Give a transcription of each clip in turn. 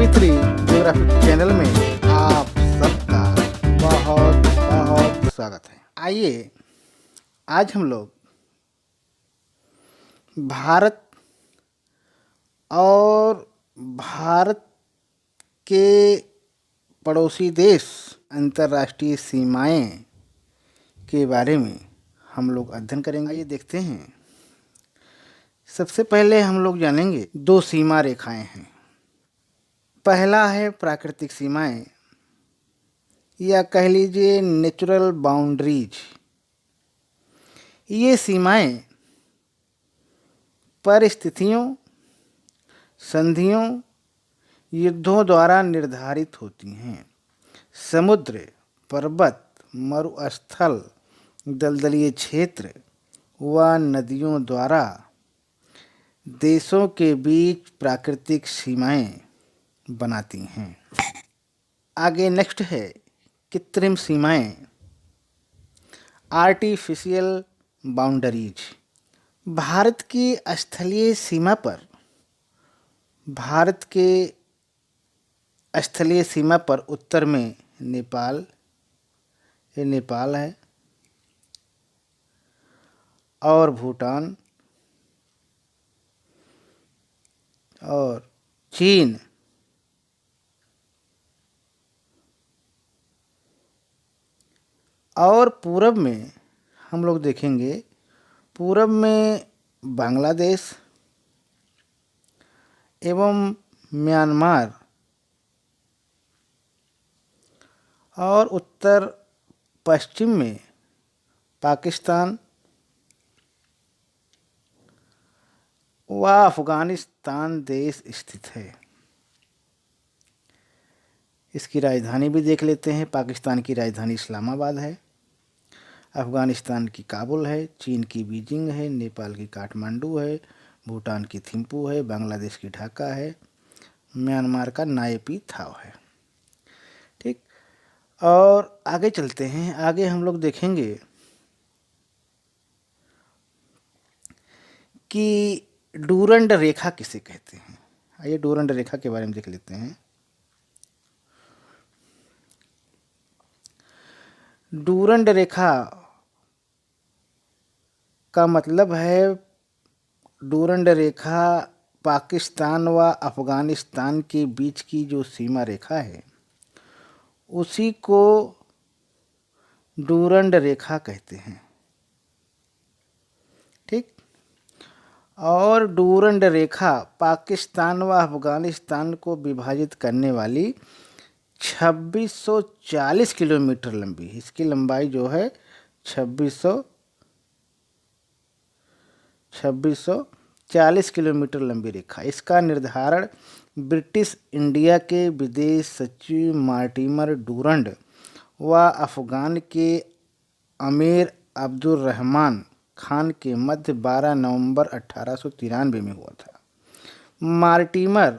P3 geographic channel में आप सबका बहुत बहुत स्वागत है। आइए आज हम लोग भारत और भारत के पड़ोसी देश अंतर्राष्ट्रीय सीमाएं के बारे में हम लोग अध्ययन करेंगे। आइए देखते हैं। सबसे पहले हम लोग जानेंगे दो सीमा रेखाएं हैं। पहला है प्राकृतिक सीमाएं या कह लीजिए नेचुरल बाउंड्रीज। ये सीमाएं परिस्थितियों, संधियों, युद्धों द्वारा निर्धारित होती हैं। समुद्र, पर्वत, मरुस्थल, दलदलीय क्षेत्र व नदियों द्वारा देशों के बीच प्राकृतिक सीमाएं बनाती हैं। आगे नेक्स्ट है कृत्रिम सीमाएं, आर्टिफिशियल बाउंड्रीज। भारत की स्थलीय सीमा पर उत्तर में नेपाल, ये नेपाल है, और भूटान और चीन, और पूरब में हम लोग देखेंगे, पूरब में बांग्लादेश एवं म्यांमार, और उत्तर पश्चिम में पाकिस्तान व अफगानिस्तान देश स्थित है। इसकी राजधानी भी देख लेते हैं। पाकिस्तान की राजधानी इस्लामाबाद है, अफगानिस्तान की काबुल है, चीन की बीजिंग है, नेपाल की काठमांडू है, भूटान की थिम्पू है, बांग्लादेश की ढाका है, म्यांमार का नायपी थाव है। ठीक, और आगे चलते हैं। आगे हम लोग देखेंगे कि डूरंड रेखा किसे कहते हैं। आइए डूरंड रेखा के बारे में देख लेते हैं। डूरंड रेखा का मतलब है, डूरंड रेखा पाकिस्तान व अफगानिस्तान के बीच की जो सीमा रेखा है उसी को डूरंड रेखा कहते हैं। ठीक, और डूरंड रेखा पाकिस्तान व अफगानिस्तान को विभाजित करने वाली 2640 किलोमीटर लंबी, इसकी लंबाई जो है 2640 किलोमीटर लंबी रेखा। इसका निर्धारण ब्रिटिश इंडिया के विदेश सचिव मॉर्टिमर डूरंड व अफगान के अमीर अब्दुर्रहमान खान के मध्य 12 नवंबर 1893 में हुआ था। मॉर्टिमर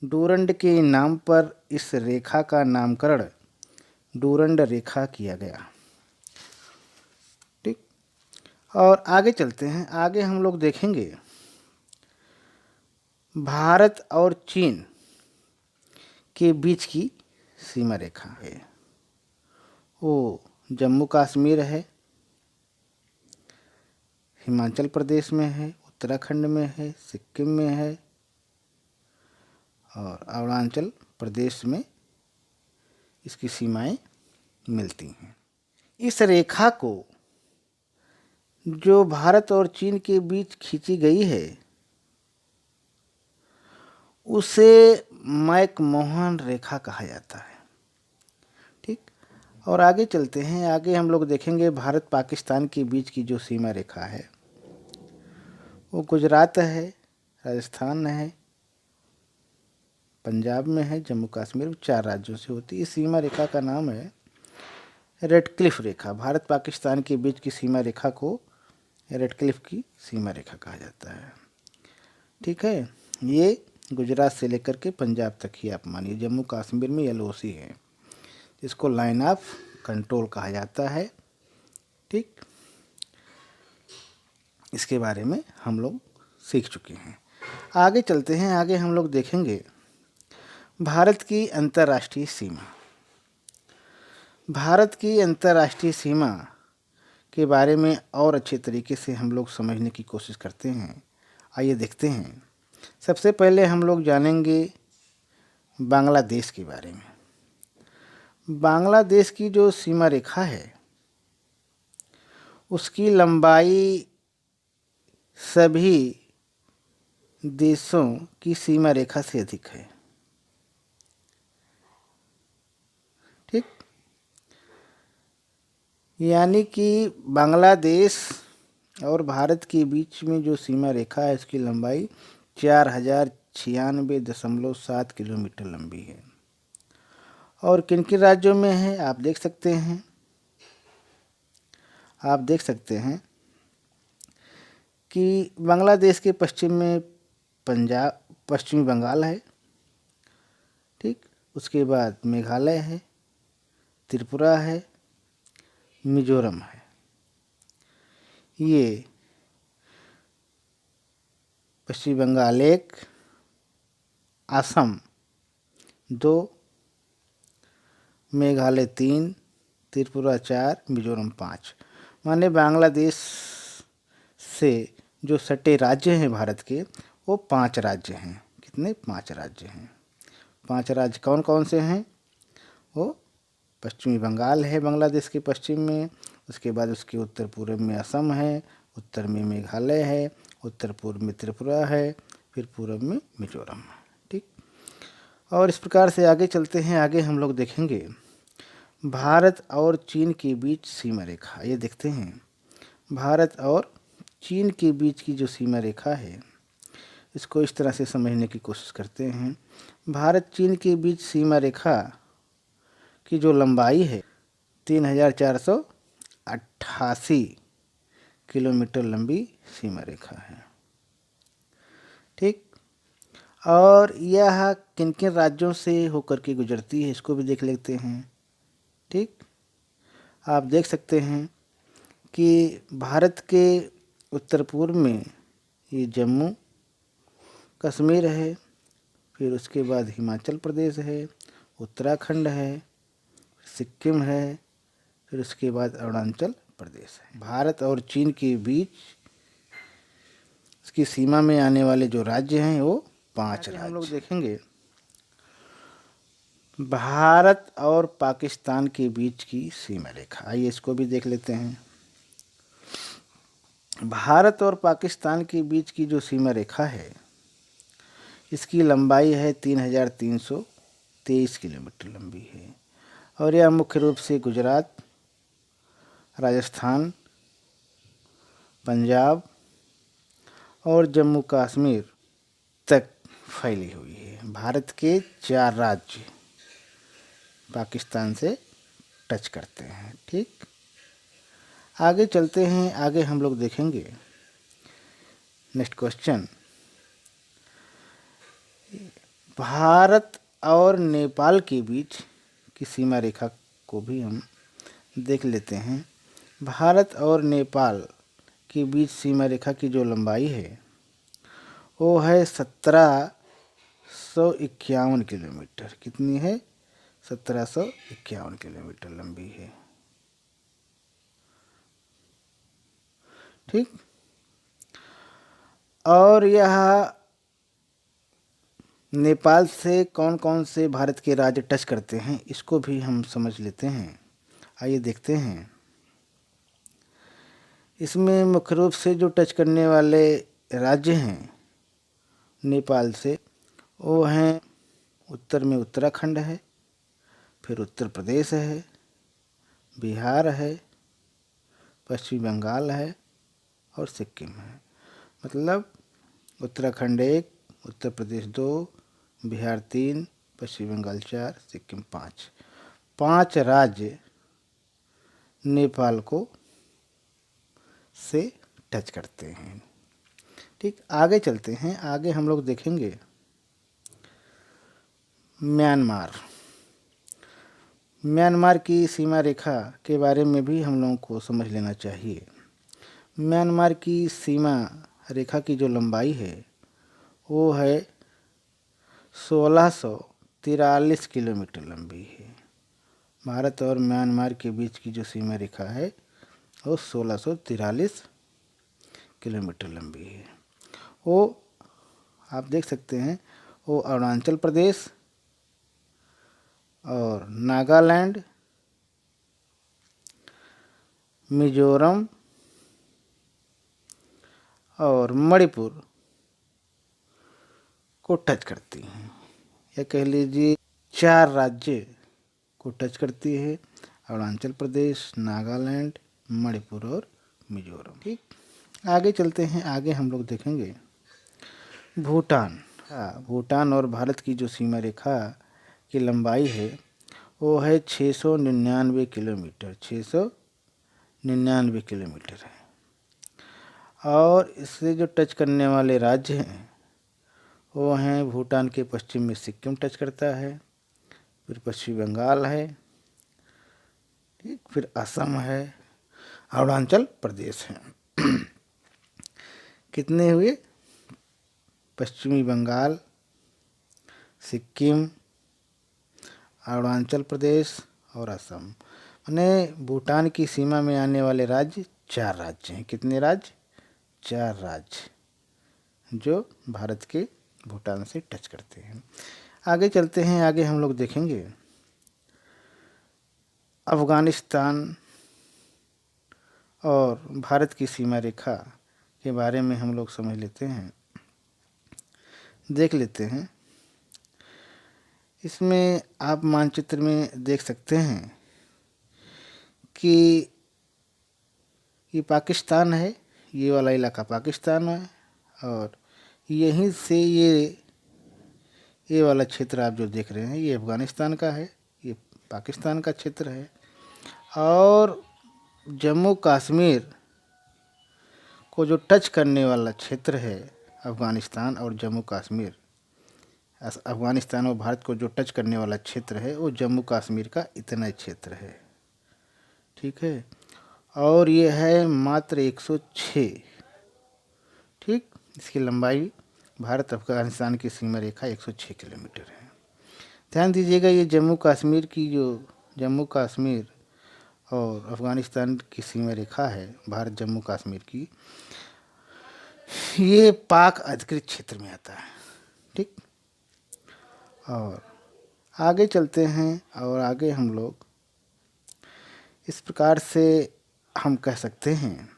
डूरंड के नाम पर इस रेखा का नामकरण डूरंड रेखा किया गया। ठीक, और आगे चलते हैं। आगे हम लोग देखेंगे भारत और चीन के बीच की सीमा रेखा है, वो जम्मू कश्मीर है, हिमाचल प्रदेश में है, उत्तराखंड में है, सिक्किम में है, और अरुणाचल प्रदेश में इसकी सीमाएं मिलती हैं। इस रेखा को जो भारत और चीन के बीच खींची गई है उसे मैकमोहन रेखा कहा जाता है। ठीक, और आगे चलते हैं। आगे हम लोग देखेंगे भारत पाकिस्तान के बीच की जो सीमा रेखा है वो गुजरात है, राजस्थान है, पंजाब में है, जम्मू कश्मीर, 4 राज्यों से होती है। इस सीमा रेखा का नाम है रेडक्लिफ रेखा। भारत पाकिस्तान के बीच की सीमा रेखा को रेडक्लिफ की सीमा रेखा कहा जाता है। ठीक है, ये गुजरात से लेकर के पंजाब तक ही आप मानिए। जम्मू कश्मीर में LOC है, इसको लाइन ऑफ कंट्रोल कहा जाता है। ठीक, इसके बारे में हम लोग सीख चुके हैं। आगे चलते हैं। आगे हम लोग देखेंगे भारत की अंतर्राष्ट्रीय सीमा। भारत की अंतर्राष्ट्रीय सीमा के बारे में और अच्छे तरीके से हम लोग समझने की कोशिश करते हैं। आइए देखते हैं। सबसे पहले हम लोग जानेंगे बांग्लादेश के बारे में। बांग्लादेश की जो सीमा रेखा है उसकी लंबाई सभी देशों की सीमा रेखा से अधिक है। ठीक, यानी कि बांग्लादेश और भारत के बीच में जो सीमा रेखा है इसकी लंबाई 4096.7 किलोमीटर लंबी है। और किन किन राज्यों में है आप देख सकते हैं। आप देख सकते हैं कि बांग्लादेश के पश्चिम में पश्चिमी बंगाल है। ठीक, उसके बाद मेघालय है, त्रिपुरा है, मिजोरम है। ये पश्चिमी बंगाल 1, असम 2, मेघालय 3, त्रिपुरा 4, मिजोरम 5। माने बांग्लादेश से जो सटे राज्य हैं भारत के वो 5 राज्य हैं। कितने? 5 राज्य हैं। 5 राज्य कौन कौन से हैं? वो पश्चिमी बंगाल है बांग्लादेश के पश्चिम में, उसके बाद उसके उत्तर पूर्व में असम है, उत्तर में मेघालय है, उत्तर पूर्व में त्रिपुरा है, फिर पूर्व में मिजोरम है। ठीक, और इस प्रकार से आगे चलते हैं। आगे हम लोग देखेंगे भारत और चीन के बीच सीमा रेखा। ये देखते हैं भारत और चीन के बीच की जो सीमा रेखा है इसको इस तरह से समझने की कोशिश करते हैं। भारत चीन के बीच सीमा रेखा की जो लंबाई है 3488 किलोमीटर लंबी सीमा रेखा है। ठीक, और यह किन किन राज्यों से होकर के गुजरती है इसको भी देख लेते हैं। ठीक, आप देख सकते हैं कि भारत के उत्तर पूर्व में ये जम्मू कश्मीर है, फिर उसके बाद हिमाचल प्रदेश है, उत्तराखंड है, सिक्किम है, फिर उसके बाद अरुणाचल प्रदेश है। भारत और चीन के बीच इसकी सीमा में आने वाले जो राज्य हैं वो 5 राज्य हम लोग देखेंगे। भारत और पाकिस्तान के बीच की सीमा रेखा, आइए इसको भी देख लेते हैं। भारत और पाकिस्तान के बीच की जो सीमा रेखा है इसकी लंबाई है 3323 किलोमीटर लंबी है। और यह मुख्य रूप से गुजरात, राजस्थान, पंजाब और जम्मू कश्मीर तक फैली हुई है। भारत के 4 राज्य पाकिस्तान से टच करते हैं। ठीक, आगे चलते हैं। आगे हम लोग देखेंगे नेक्स्ट क्वेश्चन, भारत और नेपाल के बीच की सीमा रेखा को भी हम देख लेते हैं। भारत और नेपाल के बीच सीमा रेखा की जो लंबाई है वो है 1751 किलोमीटर। कितनी है? 1751 किलोमीटर लंबी है। ठीक, और यह नेपाल से कौन कौन से भारत के राज्य टच करते हैं इसको भी हम समझ लेते हैं। आइए देखते हैं। इसमें मुख्य रूप से जो टच करने वाले राज्य हैं नेपाल से वो हैं, उत्तर में उत्तराखंड है, फिर उत्तर प्रदेश है, बिहार है, पश्चिमी बंगाल है और सिक्किम है। मतलब उत्तराखंड 1, उत्तर प्रदेश 2, बिहार 3, पश्चिम बंगाल 4, सिक्किम 5। 5 राज्य नेपाल को से टच करते हैं। ठीक, आगे चलते हैं। आगे हम लोग देखेंगे म्यांमार। म्यांमार की सीमा रेखा के बारे में भी हम लोगों को समझ लेना चाहिए। म्यांमार की सीमा रेखा की जो लंबाई है वो है 1600 43 किलोमीटर लंबी है। भारत और म्यांमार के बीच की जो सीमा रेखा है वो 1643 किलोमीटर लंबी है। वो आप देख सकते हैं, वो अरुणाचल प्रदेश और नागालैंड, मिजोरम और मणिपुर को टच करती हैं, या कह लीजिए 4 राज्य को टच करती है, अरुणाचल प्रदेश, नागालैंड, मणिपुर और मिजोरम। ठीक, आगे चलते हैं। आगे हम लोग देखेंगे भूटान। हाँ, भूटान और भारत की जो सीमा रेखा की लंबाई है वो है 699 किलोमीटर, 699 किलोमीटर है। और इससे जो टच करने वाले राज्य हैं वो हैं, भूटान के पश्चिम में सिक्किम टच करता है, फिर पश्चिम बंगाल है, ठीक, फिर असम है, अरुणाचल प्रदेश है। कितने हुए? पश्चिमी बंगाल, सिक्किम, अरुणाचल प्रदेश और असम। माने भूटान की सीमा में आने वाले राज्य 4 राज्य हैं। कितने राज्य? 4 राज्य जो भारत के भूटान से टच करते हैं। आगे चलते हैं। आगे हम लोग देखेंगे अफ़गानिस्तान और भारत की सीमा रेखा के बारे में हम लोग समझ लेते हैं, देख लेते हैं। इसमें आप मानचित्र में देख सकते हैं कि ये पाकिस्तान है, ये वाला इलाका पाकिस्तान है, और यहीं से ये वाला क्षेत्र आप जो देख रहे हैं ये अफ़गानिस्तान का है, ये पाकिस्तान का क्षेत्र है। और जम्मू कश्मीर को जो टच करने वाला क्षेत्र है अफ़गानिस्तान और जम्मू कश्मीर, अफ़गानिस्तान और भारत को जो टच करने वाला क्षेत्र है वो जम्मू कश्मीर का इतना क्षेत्र है। ठीक है, और ये है मात्र 106। ठीक, इसकी लंबाई भारत अफ़गानिस्तान की सीमा रेखा 106 किलोमीटर है। ध्यान दीजिएगा, ये जम्मू कश्मीर और अफ़गानिस्तान की सीमा रेखा है, भारत जम्मू कश्मीर की, ये पाक अधिकृत क्षेत्र में आता है। ठीक, और आगे चलते हैं। और आगे हम लोग इस प्रकार से हम कह सकते हैं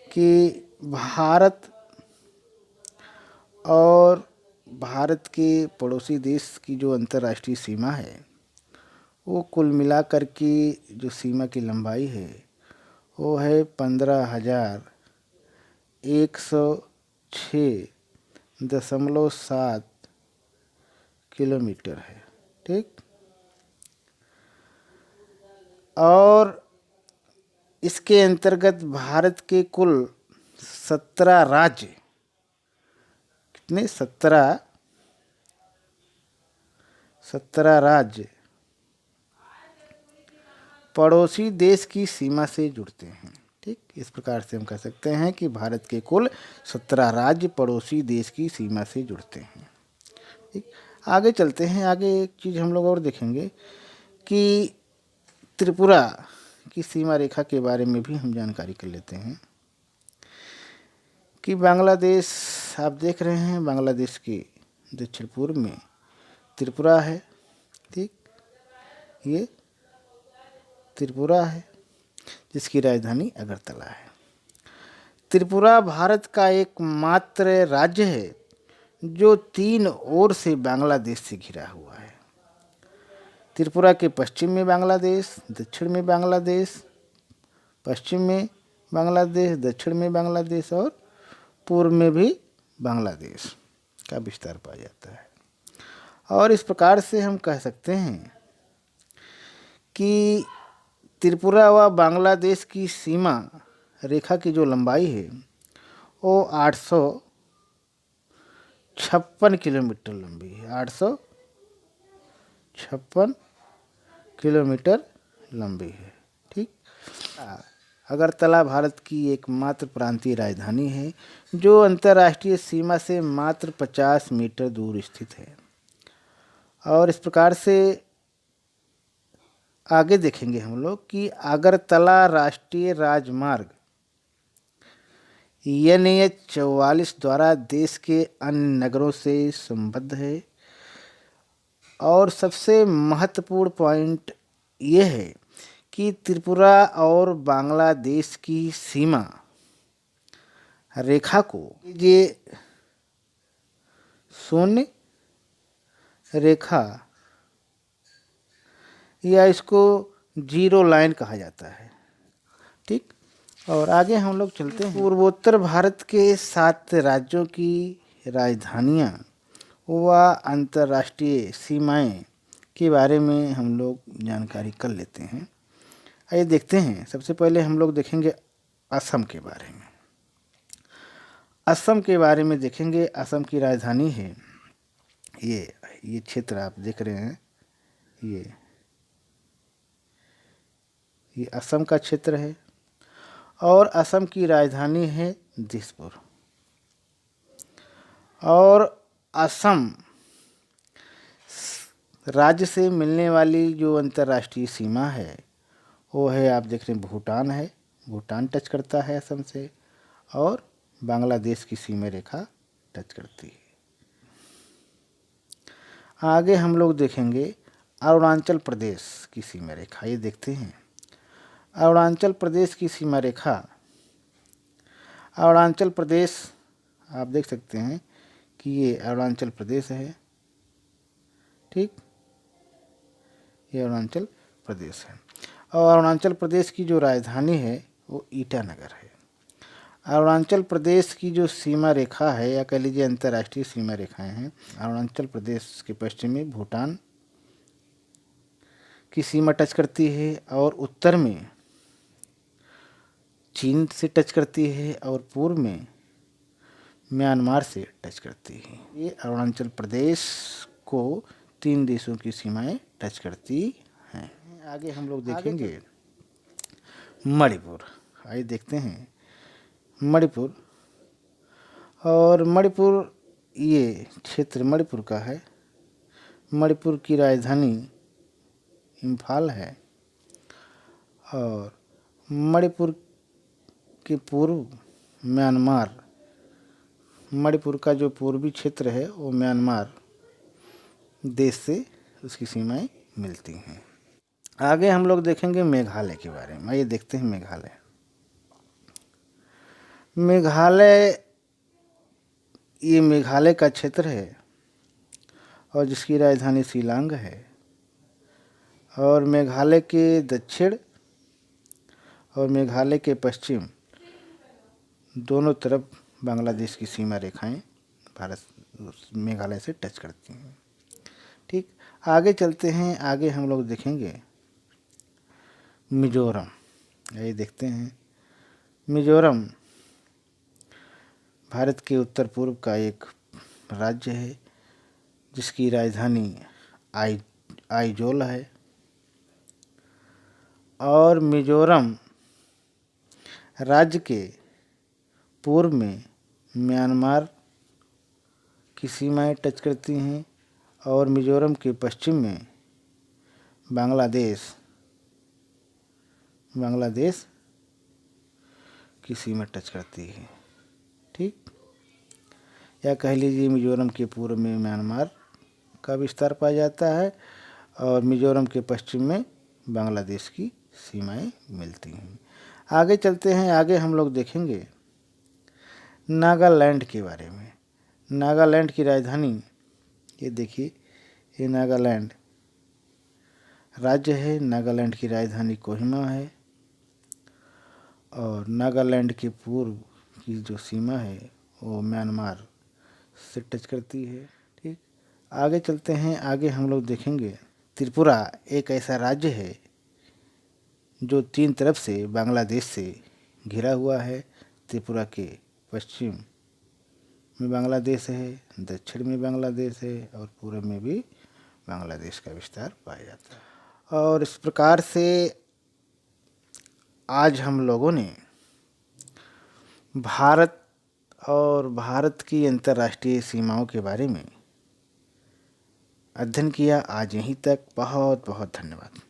कि भारत और भारत के पड़ोसी देश की जो अंतर्राष्ट्रीय सीमा है वो कुल मिलाकर की जो सीमा की लंबाई है वो है 15,106.7 किलोमीटर है। ठीक, और इसके अंतर्गत भारत के कुल 17 राज्य, कितने? 17 राज्य पड़ोसी देश की सीमा से जुड़ते हैं। ठीक, इस प्रकार से हम कह सकते हैं कि भारत के कुल 17 राज्य पड़ोसी देश की सीमा से जुड़ते हैं। ठीक, आगे चलते हैं। आगे एक चीज़ हम लोग और देखेंगे कि त्रिपुरा की सीमा रेखा के बारे में भी हम जानकारी कर लेते हैं कि बांग्लादेश, आप देख रहे हैं, बांग्लादेश के दक्षिण पूर्व में त्रिपुरा है। ठीक, ये त्रिपुरा है जिसकी राजधानी अगरतला है। त्रिपुरा भारत का एकमात्र राज्य है जो 3 ओर से बांग्लादेश से घिरा हुआ है। त्रिपुरा के पश्चिम में बांग्लादेश, दक्षिण में बांग्लादेश, पश्चिम में बांग्लादेश, दक्षिण में बांग्लादेश और पूर्व में भी बांग्लादेश का विस्तार पाया जाता है। और इस प्रकार से हम कह सकते हैं कि त्रिपुरा व बांग्लादेश की सीमा रेखा की जो लंबाई है वो 856 किलोमीटर लंबी है, 856 किलोमीटर लंबी है। ठीक, अगरतला भारत की एकमात्र प्रांतीय राजधानी है जो अंतर्राष्ट्रीय सीमा से मात्र 50 मीटर दूर स्थित है। और इस प्रकार से आगे देखेंगे हम लोग कि अगरतला राष्ट्रीय राजमार्ग NH 44 द्वारा देश के अन्य नगरों से संबद्ध है। और सबसे महत्वपूर्ण पॉइंट ये है कि त्रिपुरा और बांग्लादेश की सीमा रेखा को ये शून्य रेखा या इसको जीरो लाइन कहा जाता है। ठीक, और आगे हम लोग चलते हैं। पूर्वोत्तर भारत के 7 राज्यों की राजधानियाँ व अंतर्राष्ट्रीय सीमाएं के बारे में हम लोग जानकारी कर लेते हैं। आइए देखते हैं। सबसे पहले हम लोग देखेंगे असम के बारे में। असम के बारे में देखेंगे। असम की राजधानी है ये क्षेत्र आप देख रहे हैं, ये असम का क्षेत्र है और असम की राजधानी है दिसपुर। और असम राज्य से मिलने वाली जो अंतर्राष्ट्रीय सीमा है वो है, आप देख रहे हैं, भूटान है। भूटान टच करता है असम से और बांग्लादेश की सीमा रेखा टच करती है। आगे हम लोग देखेंगे अरुणाचल प्रदेश की सीमा रेखा। ये देखते हैं अरुणाचल प्रदेश की सीमा रेखा। अरुणाचल प्रदेश आप देख सकते हैं कि ये अरुणाचल प्रदेश है। ठीक, ये अरुणाचल प्रदेश है और अरुणाचल प्रदेश की जो राजधानी है वो ईटानगर है। अरुणाचल प्रदेश की जो सीमा रेखा है या कह लीजिए अंतर्राष्ट्रीय सीमा रेखाएं हैं, अरुणाचल प्रदेश के पश्चिम में भूटान की सीमा टच करती है और उत्तर में चीन से टच करती है और पूर्व में म्यांमार से टच करती है। ये अरुणाचल प्रदेश को 3 देशों की सीमाएं टच करती हैं। आगे हम लोग देखेंगे मणिपुर। आइए देखते हैं मणिपुर। और मणिपुर, ये क्षेत्र मणिपुर का है। मणिपुर की राजधानी इम्फाल है और मणिपुर के पूर्व म्यांमार, मणिपुर का जो पूर्वी क्षेत्र है वो म्यांमार देश से उसकी सीमाएं मिलती हैं। आगे हम लोग देखेंगे मेघालय के बारे में। आइए देखते हैं मेघालय। मेघालय, ये मेघालय का क्षेत्र है और जिसकी राजधानी शिलांग है। और मेघालय के दक्षिण और मेघालय के पश्चिम दोनों तरफ बांग्लादेश की सीमा रेखाएं भारत मेघालय से टच करती हैं। ठीक, आगे चलते हैं। आगे हम लोग देखेंगे मिजोरम। ये देखते हैं मिजोरम भारत के उत्तर पूर्व का एक राज्य है जिसकी राजधानी आइजोल है। और मिजोरम राज्य के पूर्व में म्यांमार की सीमाएं टच करती हैं और मिजोरम के पश्चिम में बांग्लादेश की सीमा टच करती है। ठीक, या कह लीजिए मिजोरम के पूर्व में म्यांमार का विस्तार पाया जाता है और मिजोरम के पश्चिम में बांग्लादेश की सीमाएं मिलती हैं। आगे चलते हैं। आगे हम लोग देखेंगे नागालैंड के बारे में। नागालैंड की राजधानी, ये देखिए, ये नागालैंड राज्य है। नागालैंड की राजधानी कोहिमा है और नागालैंड के पूर्व की जो सीमा है वो म्यांमार से टच करती है। ठीक, आगे चलते हैं। आगे हम लोग देखेंगे त्रिपुरा एक ऐसा राज्य है जो 3 तरफ से बांग्लादेश से घिरा हुआ है। त्रिपुरा के पश्चिम में बांग्लादेश है, दक्षिण में बांग्लादेश है और पूर्व में भी बांग्लादेश का विस्तार पाया जाता है। और इस प्रकार से आज हम लोगों ने भारत और भारत की अंतर्राष्ट्रीय सीमाओं के बारे में अध्ययन किया। आज यहीं तक, बहुत बहुत धन्यवाद।